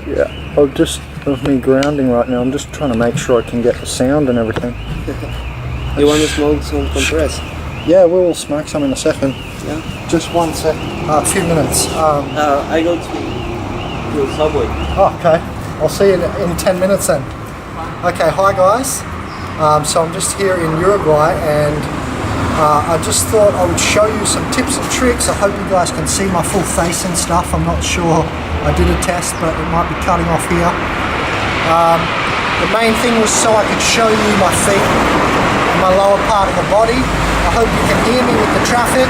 Yeah, I'll just, with me grounding right now, I'm just trying to make sure I can get the sound and everything. You want to smoke some compress? Yeah, we will smoke some in a second. Yeah. Just one sec, a few minutes. I go to the subway. Oh, okay, I'll see you in 10 minutes then. Okay, hi guys. So I'm just here in Uruguay, and I just thought I would show you some tips and tricks. I hope you guys can see my full face and stuff. I'm not sure. I did a test, but it might be cutting off here. The main thing was so I could show you my feet and my lower part of the body. I hope you can hear me with the traffic.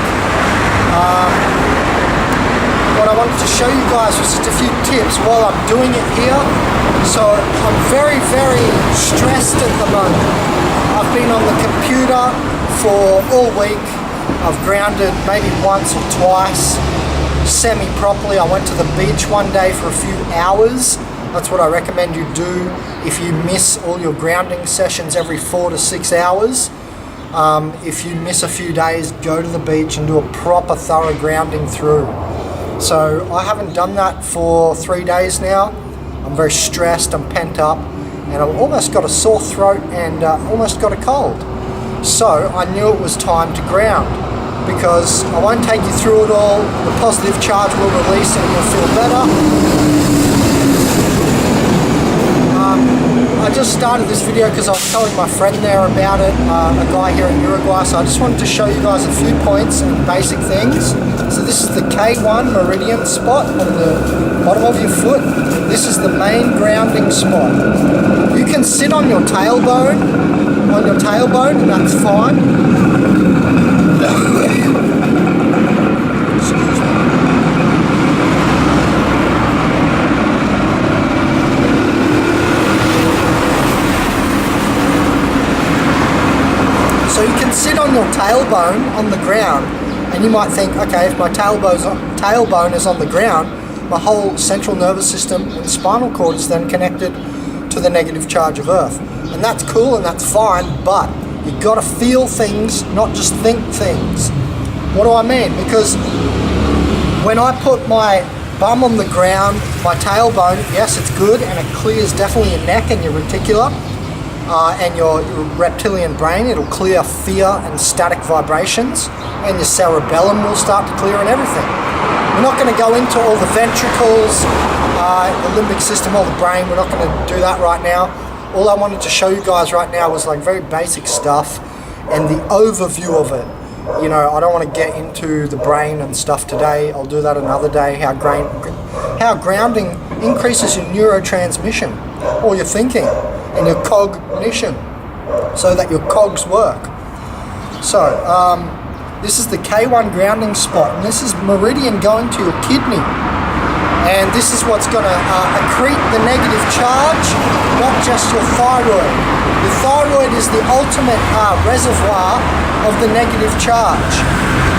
What I wanted to show you guys was just a few tips while I'm doing it here. So I'm very, very stressed at the moment. I've been on the computer for all week. I've grounded maybe once or twice, semi-properly. I went to the beach one day for a few hours. That's what I recommend you do if you miss all your grounding sessions every 4 to 6 hours. If you miss a few days, go to the beach and do a proper thorough grounding through. So I haven't done that for 3 days now. I'm very stressed, I'm pent up, and I've almost got a sore throat and almost got a cold. So I knew it was time to ground, because I won't take you through it all. The positive charge will release and you'll feel better. I just started this video because I was telling my friend there about it, a guy here in Uruguay, so I just wanted to show you guys a few points and basic things. So this is the K1 meridian spot on the bottom of your foot. This is the main grounding spot. You can sit on your tailbone, and that's fine. Excuse me. So you can sit on your tailbone on the ground, and you might think, okay, if my tailbone is on the ground, my whole central nervous system and spinal cord is then connected to the negative charge of Earth. And that's cool and that's fine, but you gotta feel things, not just think things. What do I mean? Because when I put my bum on the ground, my tailbone, yes, it's good, and it clears definitely your neck and your reticular, and your reptilian brain. It'll clear fear and static vibrations, and your cerebellum will start to clear and everything. We're not going to go into all the ventricles, the limbic system, all the brain. We're not going to do that right now. All I wanted to show you guys right now was like very basic stuff and the overview of it. You know, I don't want to get into the brain and stuff today. I'll do that another day. How grounding increases your neurotransmission, or your thinking and your cognition, so that your cogs work. So this is the K1 grounding spot, and this is meridian going to your kidney, and this is what's going to accrete the negative charge, not just your thyroid. The thyroid is the ultimate reservoir of the negative charge.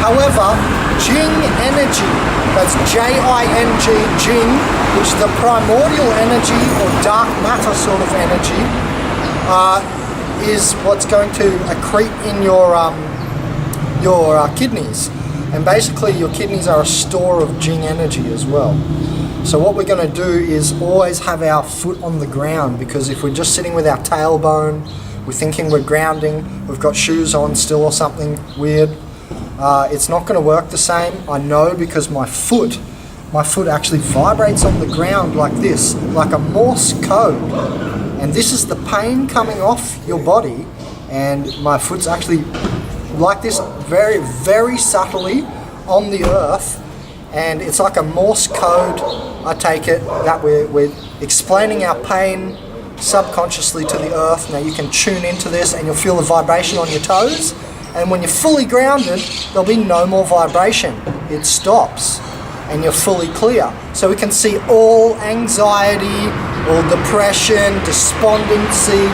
However, Jing energy, that's J-I-N-G, Jing, which is the primordial energy or dark matter sort of energy, is what's going to accrete in your kidneys. And basically your kidneys are a store of Jing energy as well. So what we're going to do is always have our foot on the ground, because if we're just sitting with our tailbone, we're thinking we're grounding, we've got shoes on still or something weird, it's not going to work the same. I know, because my foot actually vibrates on the ground like this, like a Morse code. And this is the pain coming off your body, and my foot's actually like this, very, very subtly on the earth. And it's like a Morse code, I take it, that we're explaining our pain subconsciously to the earth. Now you can tune into this and you'll feel the vibration on your toes, and when you're fully grounded, there'll be no more vibration. It stops and you're fully clear. So we can see all anxiety, all depression, despondency,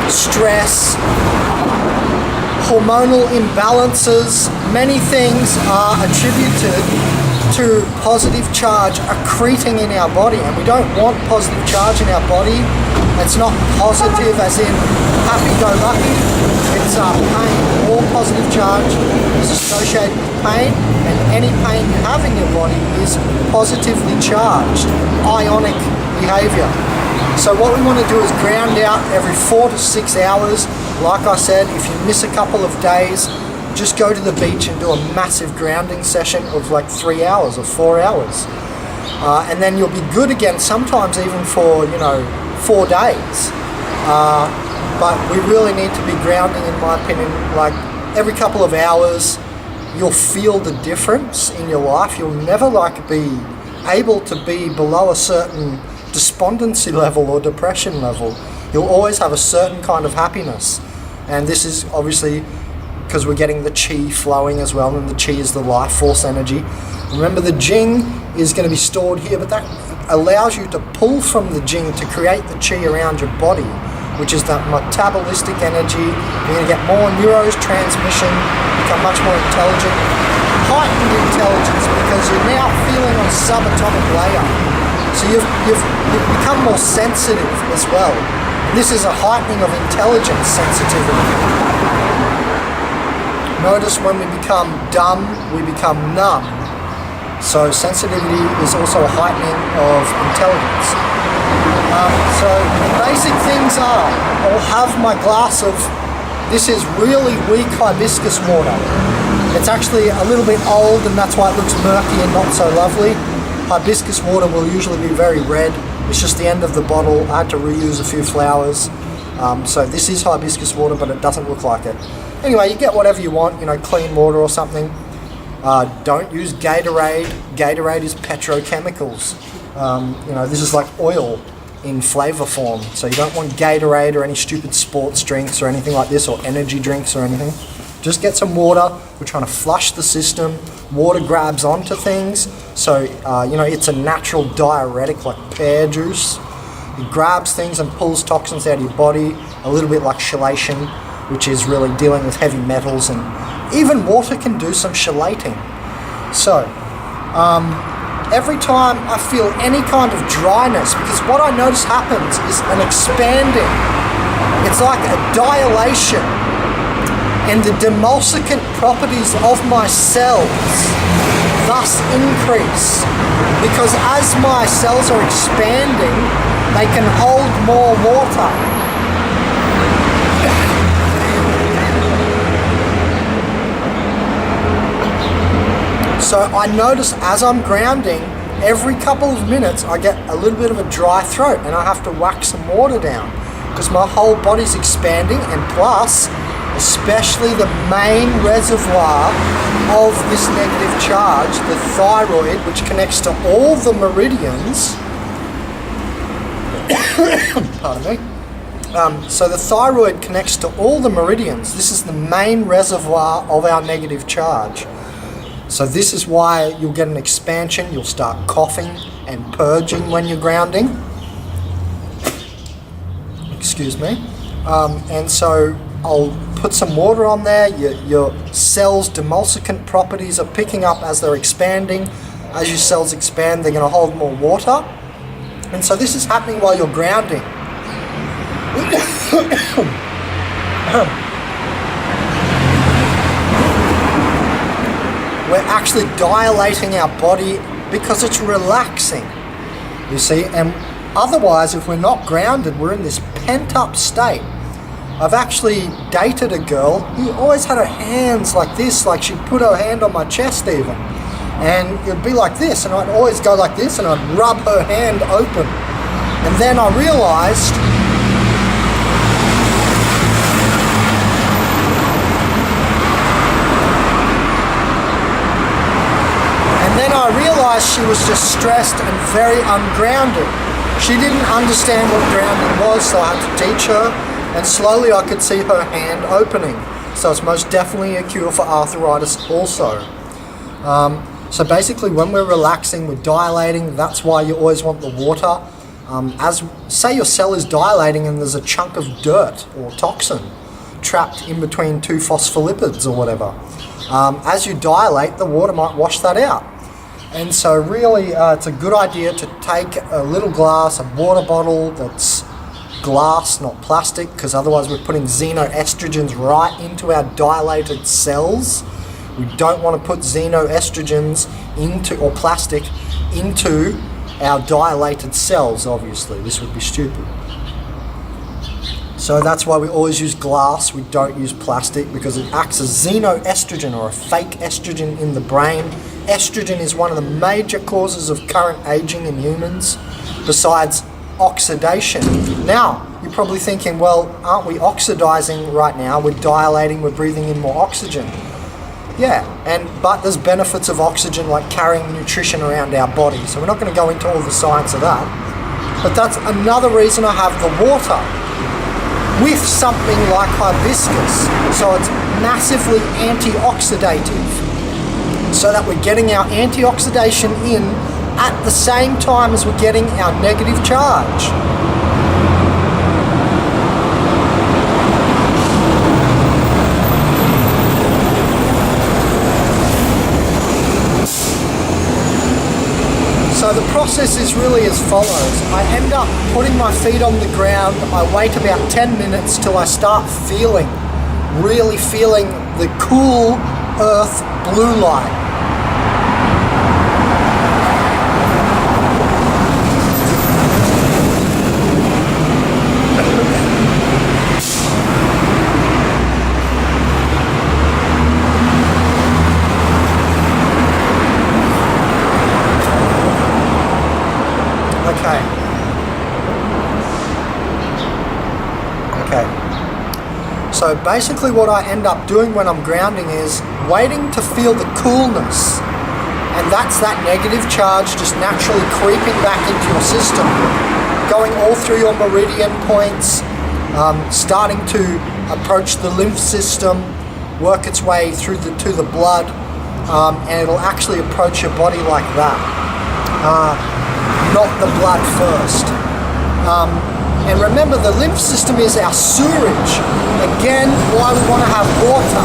stress, hormonal imbalances. Many things are attributed to positive charge accreting in our body, and we don't want positive charge in our body. It's not positive as in happy-go-lucky, it's pain. All positive charge is associated with pain, and any pain you have in your body is positively charged, ionic behavior. So what we want to do is ground out every 4 to 6 hours. Like I said, if you miss a couple of days, just go to the beach and do a massive grounding session of like 3 hours or 4 hours. And then you'll be good again, sometimes even for, 4 days. But we really need to be grounding, in my opinion, like every couple of hours. You'll feel the difference in your life. You'll never be able to be below a certain despondency level or depression level. You'll always have a certain kind of happiness. And this is obviously because we're getting the chi flowing as well, and the chi is the life force energy. Remember, the jing is going to be stored here, but that allows you to pull from the jing to create the chi around your body, which is that metabolistic energy. You're going to get more neurotransmission, become much more intelligent, heightened intelligence, because you're now feeling on a subatomic layer. So you've become more sensitive as well. And this is a heightening of intelligence sensitivity. Notice when we become dumb, we become numb. So sensitivity is also a heightening of intelligence. So basic things are, I'll have my glass of, this is really weak hibiscus water. It's actually a little bit old, and that's why it looks murky and not so lovely. Hibiscus water will usually be very red. It's just the end of the bottle. I had to reuse a few flowers. So this is hibiscus water, but it doesn't look like it. Anyway, you get whatever you want, clean water or something. Don't use Gatorade. Gatorade is petrochemicals. This is like oil in flavor form. So you don't want Gatorade or any stupid sports drinks or anything like this, or energy drinks or anything. Just get some water. We're trying to flush the system. Water grabs onto things. So, it's a natural diuretic like pear juice. It grabs things and pulls toxins out of your body, a little bit like chelation, which is really dealing with heavy metals, and even water can do some chelating. So, every time I feel any kind of dryness, because what I notice happens is an expanding, it's like a dilation, and the demulsicant properties of my cells thus increase, because as my cells are expanding, they can hold more water. So I notice as I'm grounding, every couple of minutes I get a little bit of a dry throat, and I have to whack some water down because my whole body's expanding, and plus, especially the main reservoir of this negative charge, the thyroid, which connects to all the meridians. Pardon me. So the thyroid connects to all the meridians. This is the main reservoir of our negative charge. So this is why you'll get an expansion. You'll start coughing and purging when you're grounding. Excuse me. And so I'll put some water on there. Your cells' demulsicant properties are picking up as they're expanding. As your cells expand, they're going to hold more water. And so this is happening while you're grounding. We're actually dilating our body because it's relaxing, you see. And otherwise, if we're not grounded, we're in this pent-up state. I've actually dated a girl who always had her hands like this, like she'd put her hand on my chest even. And it'd be like this, and I'd always go like this, and I'd rub her hand open. And then I realized she was just stressed and very ungrounded. She didn't understand what grounding was, so I had to teach her, and slowly I could see her hand opening. So it's most definitely a cure for arthritis also. So basically when we're relaxing, we're dilating. That's why you always want the water. As say your cell is dilating and there's a chunk of dirt or toxin trapped in between two phospholipids or whatever. As you dilate, the water might wash that out. And so really it's a good idea to take a little glass, a water bottle that's glass, not plastic, because otherwise we're putting xenoestrogens right into our dilated cells, We don't want to put xenoestrogens into, or plastic, into our dilated cells, obviously. This would be stupid. So that's why we always use glass, we don't use plastic, because it acts as xenoestrogen, or a fake estrogen in the brain. Estrogen is one of the major causes of current aging in humans, besides oxidation. Now, you're probably thinking, well, aren't we oxidizing right now? We're dilating, we're breathing in more oxygen. Yeah, but there's benefits of oxygen, like carrying nutrition around our body. So we're not going to go into all the science of that. But that's another reason I have the water with something like hibiscus. So it's massively antioxidative, so that we're getting our antioxidation in at the same time as we're getting our negative charge. So the process is really as follows. I end up putting my feet on the ground. I wait about 10 minutes till I start really feeling the cool earth blue light. So basically what I end up doing when I'm grounding is waiting to feel the coolness, and that's that negative charge just naturally creeping back into your system, going all through your meridian points, starting to approach the lymph system, work its way through to the blood, and it'll actually approach your body like that, not the blood first. And remember, the lymph system is our sewerage. Again, why we want to have water.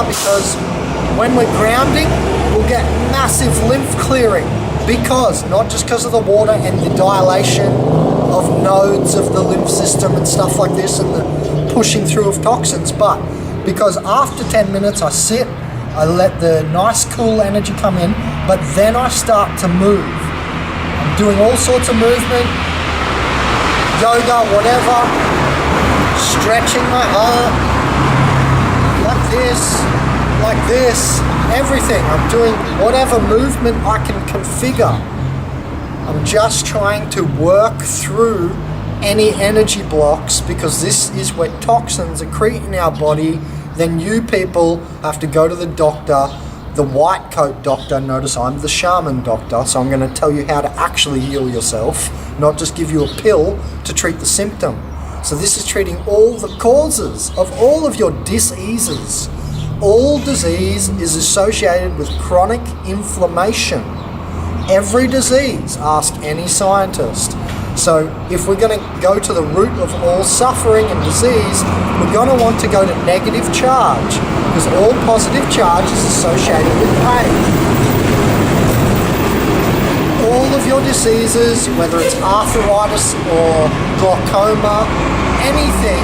Because when we're grounding, we'll get massive lymph clearing. Not just because of the water and the dilation of nodes of the lymph system and stuff like this, and the pushing through of toxins, but because after 10 minutes I sit, I let the nice cool energy come in, but then I start to move. I'm doing all sorts of movement, yoga, whatever, stretching my heart, like this, everything. I'm doing whatever movement I can configure. I'm just trying to work through any energy blocks, because this is where toxins accrete in our body. Then you people have to go to the doctor, the white coat doctor. Notice I'm the shaman doctor, so I'm going to tell you how to actually heal yourself, not just give you a pill to treat the symptom. So this is treating all the causes of all of your diseases. All disease is associated with chronic inflammation. Every disease, ask any scientist. So if we're going to go to the root of all suffering and disease, we're going to want to go to negative charge, because all positive charge is associated with pain. All of your diseases, whether it's arthritis or glaucoma, anything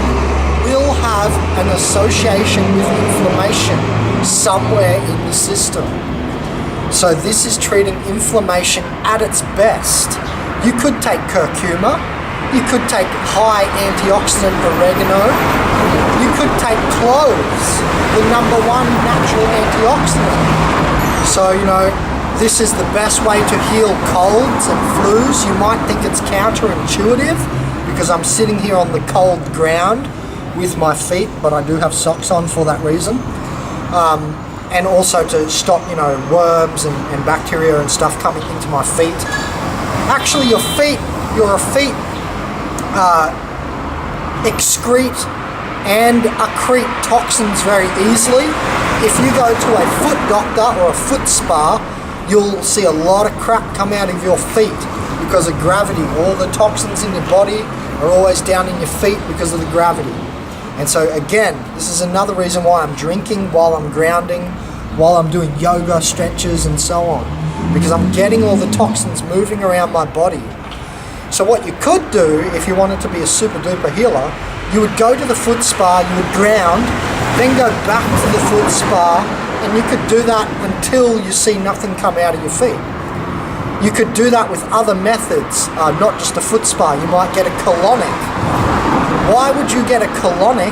will have an association with inflammation somewhere in the system. So this is treating inflammation at its best. You could take curcuma, you could take high antioxidant oregano, you could take cloves, the #1 natural antioxidant. So, this is the best way to heal colds and flus. You might think it's counterintuitive, because I'm sitting here on the cold ground with my feet, but I do have socks on for that reason. And also to stop, worms and bacteria and stuff coming into my feet. Actually, your feet excrete and accrete toxins very easily. If you go to a foot doctor or a foot spa, you'll see a lot of crap come out of your feet because of gravity. All the toxins in your body are always down in your feet because of the gravity. And so again, this is another reason why I'm drinking while I'm grounding, while I'm doing yoga, stretches and so on, because I'm getting all the toxins moving around my body. So what you could do, if you wanted to be a super duper healer, you would go to the foot spa, you would ground, then go back to the foot spa, and you could do that until you see nothing come out of your feet. You could do that with other methods, not just a foot spa. You might get a colonic. Why would you get a colonic,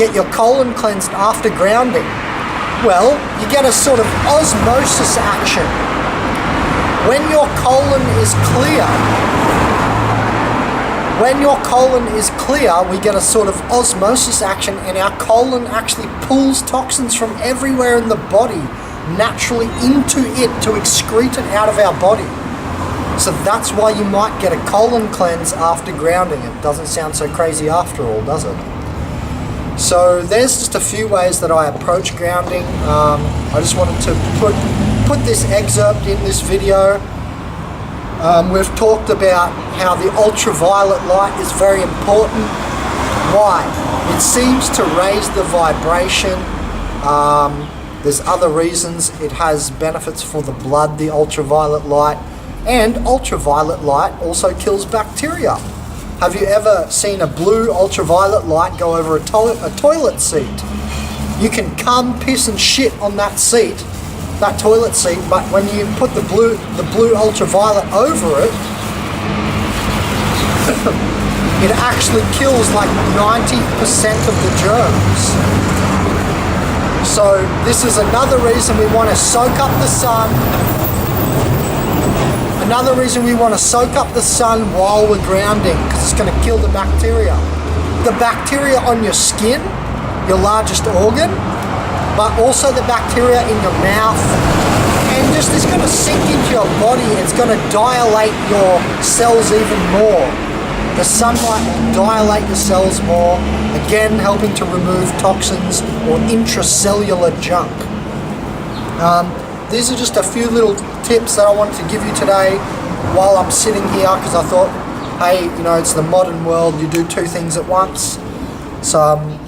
get your colon cleansed after grounding? Well, you get a sort of osmosis action. When your colon is clear, we get a sort of osmosis action, and our colon actually pulls toxins from everywhere in the body naturally into it to excrete it out of our body. So that's why you might get a colon cleanse after grounding. It doesn't sound so crazy after all, does it? So there's just a few ways that I approach grounding. I just wanted to put this excerpt in this video. We've talked about how the ultraviolet light is very important. Why? It seems to raise the vibration. There's other reasons. It has benefits for the blood, the ultraviolet light, and ultraviolet light also kills bacteria. Have you ever seen a blue ultraviolet light go over a toilet seat? You can come, piss and shit on that seat, that toilet seat, but when you put the blue ultraviolet over it, it actually kills like 90% of the germs. So this is another reason we want to soak up the sun. Another reason we want to soak up the sun while we're grounding, because it's going to kill the bacteria. The bacteria on your skin, your largest organ, but also the bacteria in your mouth, and just it's going to sink into your body. It's going to dilate your cells even more. The sunlight will dilate the cells more, again helping to remove toxins or intracellular junk. These are just a few little tips that I wanted to give you today while I'm sitting here, because I thought, hey, you know, it's the modern world, you do two things at once. So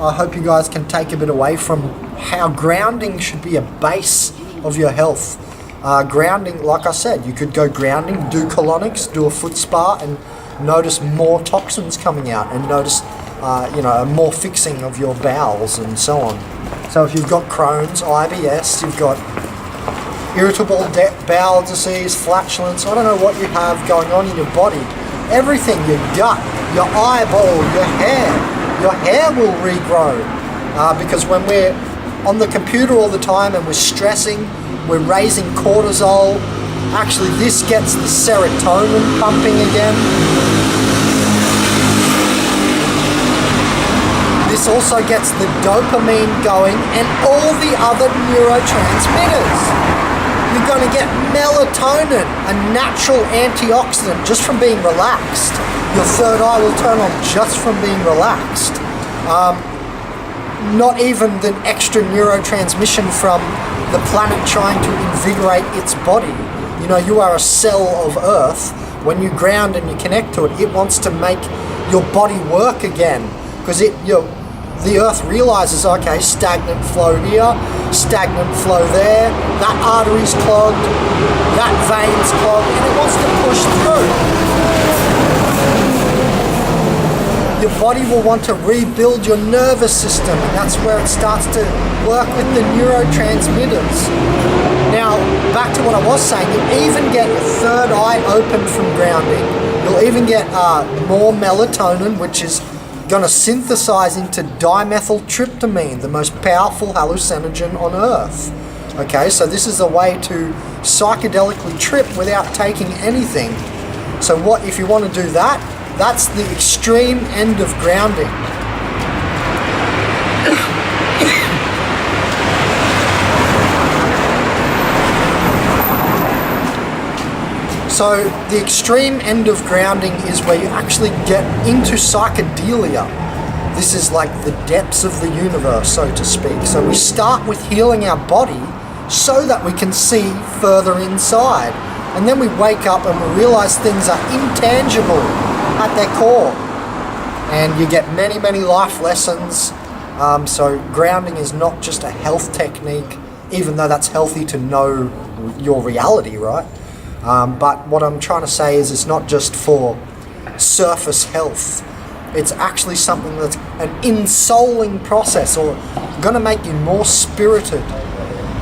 I hope you guys can take a bit away from how grounding should be a base of your health. Grounding, like I said, you could go grounding, do colonics, do a foot spa, and notice more toxins coming out, and notice more fixing of your bowels and so on. So if you've got Crohn's, IBS, you've got irritable bowel disease, flatulence, I don't know what you have going on in your body, everything, your gut, your eyeball, your hair will regrow, because when we're on the computer all the time and we're stressing, we're raising cortisol. Actually, this gets the serotonin pumping again. This also gets the dopamine going and all the other neurotransmitters. You're going to get melatonin, a natural antioxidant, just from being relaxed. Your third eye will turn on just from being relaxed. Not even the extra neurotransmission from the planet trying to invigorate its body. You know, you are a cell of Earth. When you ground and you connect to it, it wants to make your body work again, because the Earth realizes, okay, stagnant flow here, stagnant flow there, that artery's clogged, that vein's clogged, and it wants to push through. Your body will want to rebuild your nervous system, and that's where it starts to work with the neurotransmitters. Now, back to what I was saying, you'll even get your third eye open from grounding. You'll even get more melatonin, which is going to synthesize into dimethyltryptamine, the most powerful hallucinogen on Earth. Okay, so this is a way to psychedelically trip without taking anything. So what if you want to do that? That's the extreme end of grounding. So the extreme end of grounding is where you actually get into psychedelia. This is like the depths of the universe, so to speak. So we start with healing our body so that we can see further inside. And then we wake up and we realize things are intangible at their core. And you get many, many life lessons. So grounding is not just a health technique, even though that's healthy to know your reality, right? But what I'm trying to say is it's not just for surface health. It's actually something that's an insouling process, or going to make you more spirited.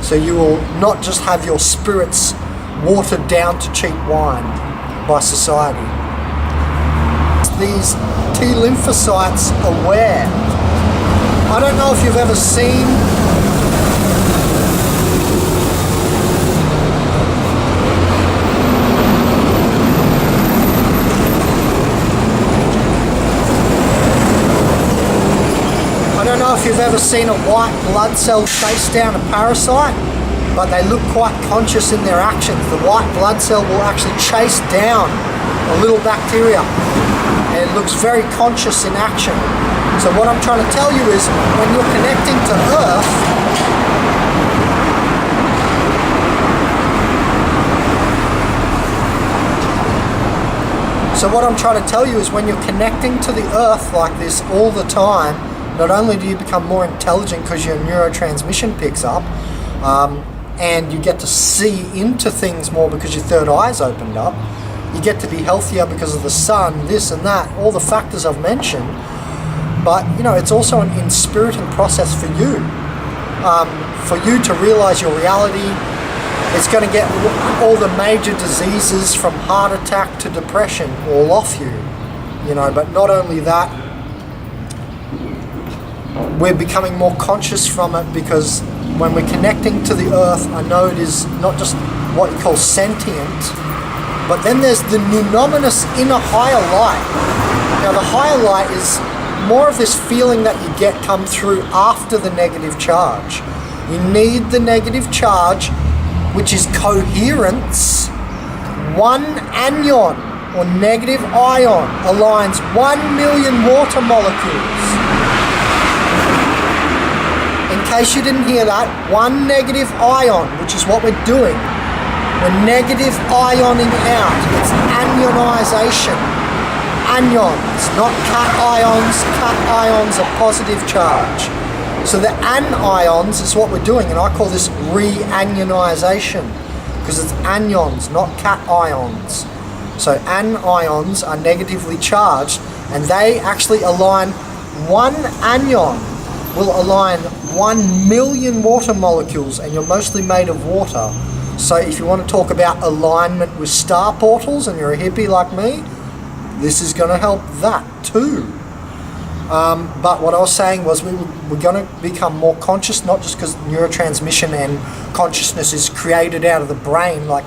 So you will not just have your spirits watered down to cheap wine by society. These T lymphocytes aware. I don't know if you've ever seen a white blood cell chase down a parasite, but they look quite conscious in their actions. The white blood cell will actually chase down a little bacteria, and it looks very conscious in action. So what I'm trying to tell you is, when you're connecting to Earth, when you're connecting to the Earth like this all the time, not only do you become more intelligent because your neurotransmission picks up, and you get to see into things more because your third eye's opened up, you get to be healthier because of the sun, this and that, all the factors I've mentioned. But it's also an inspiriting process for you to realize your reality. It's going to get all the major diseases from heart attack to depression all off you, but not only that, we're becoming more conscious from it, because when we're connecting to the Earth, I know it is not just what you call sentient, but then there's the numinous inner higher light. Now the higher light is more of this feeling that you get come through after the negative charge. You need the negative charge, which is coherence. One anion or negative ion aligns 1 million water molecules. In case you didn't hear that, one negative ion, which is what we're doing. We're negative ioning out. It's anionization. Anions, not cations. Cations are positive charge. So the anions is what we're doing, and I call this reanionization, because it's anions, not cations. So anions are negatively charged, and they actually align. One anion will align 1 million water molecules, and you're mostly made of water. So if you want to talk about alignment with star portals and you're a hippie like me, this is going to help that too. But what I was saying was we're going to become more conscious, not just because neurotransmission and consciousness is created out of the brain, like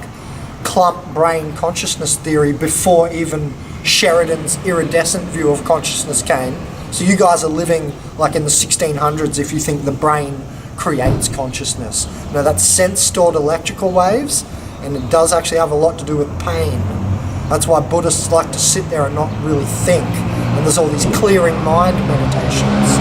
clump brain consciousness theory, before even Sheridan's iridescent view of consciousness came. So you guys are living like in the 1600s if you think the brain creates consciousness. Now that's sense-stored electrical waves, and it does actually have a lot to do with pain. That's why Buddhists like to sit there and not really think. And there's all these clearing mind meditations.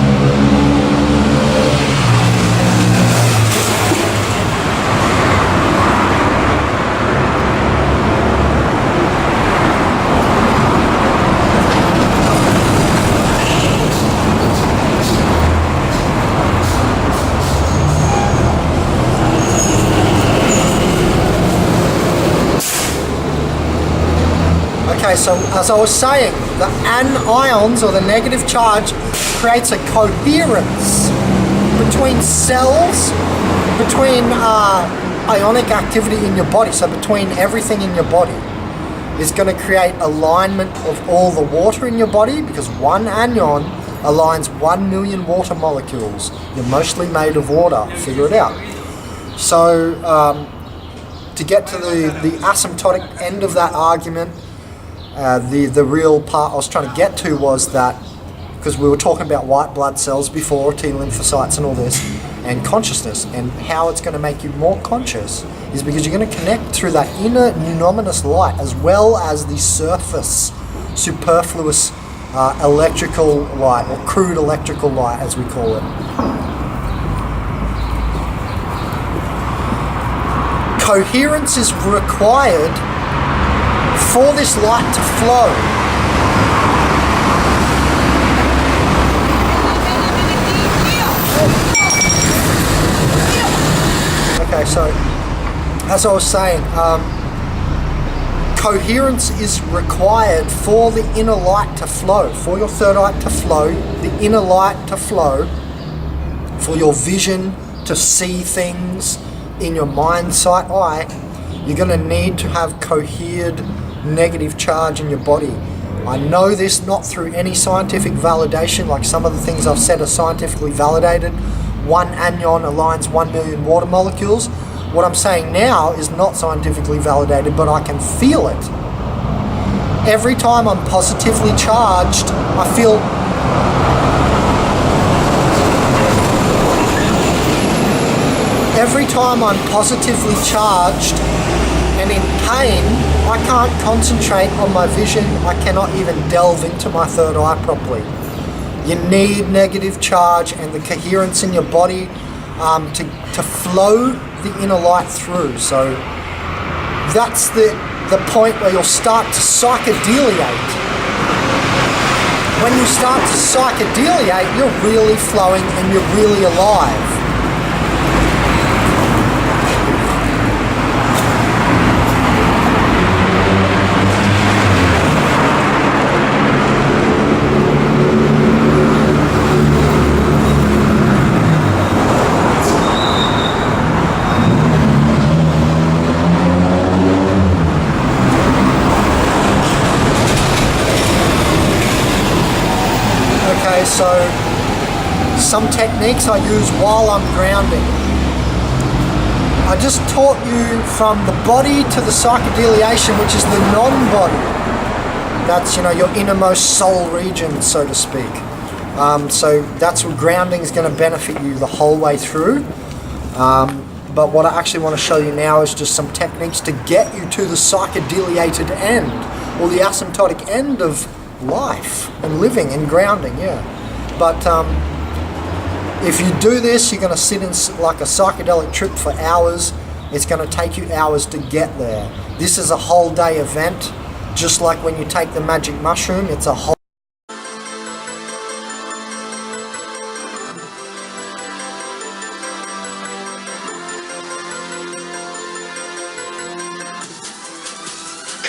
Okay, so as I was saying, the anions, or the negative charge, creates a coherence between cells, between ionic activity in your body, so between everything in your body. Is going to create alignment of all the water in your body, because one anion aligns 1 million water molecules. You're mostly made of water, figure it out. So to get to the asymptotic end of that argument, the real part I was trying to get to was that, because we were talking about white blood cells before, T lymphocytes and all this, and consciousness, and how it's going to make you more conscious is because you're going to connect through that inner numinous light as well as the surface superfluous electrical light, or crude electrical light as we call it. Coherence is required for this light to flow. Okay, so as I was saying, coherence is required for the inner light to flow, for your third eye to flow, the inner light to flow, for your vision to see things in your mind, sight, eye. You're going to need to have cohered negative charge in your body. I know this not through any scientific validation, like some of the things I've said are scientifically validated. 1 anion aligns 1 million water molecules. What I'm saying now is not scientifically validated, but I can feel it. Every time I'm positively charged, I feel every time I'm positively charged and in pain, I can't concentrate on my vision. I cannot even delve into my third eye properly. You need negative charge and the coherence in your body to flow the inner light through. So that's the point where you'll start to psychedeliate. When you start to psychedeliate, you're really flowing and you're really alive. Okay, so some techniques I use while I'm grounding. I just taught you from the body to the psychedeliation, which is the non-body. That's, your innermost soul region, so to speak. So that's where grounding is going to benefit you the whole way through. But what I actually want to show you now is just some techniques to get you to the psychedeliated end, or the asymptotic end of life and living and grounding, yeah. But if you do this, you're going to sit in like a psychedelic trip for hours. It's going to take you hours to get there. This is a whole day event, just like when you take the magic mushroom. It's a whole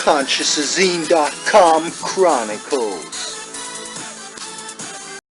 consciousazine.com Chronicles.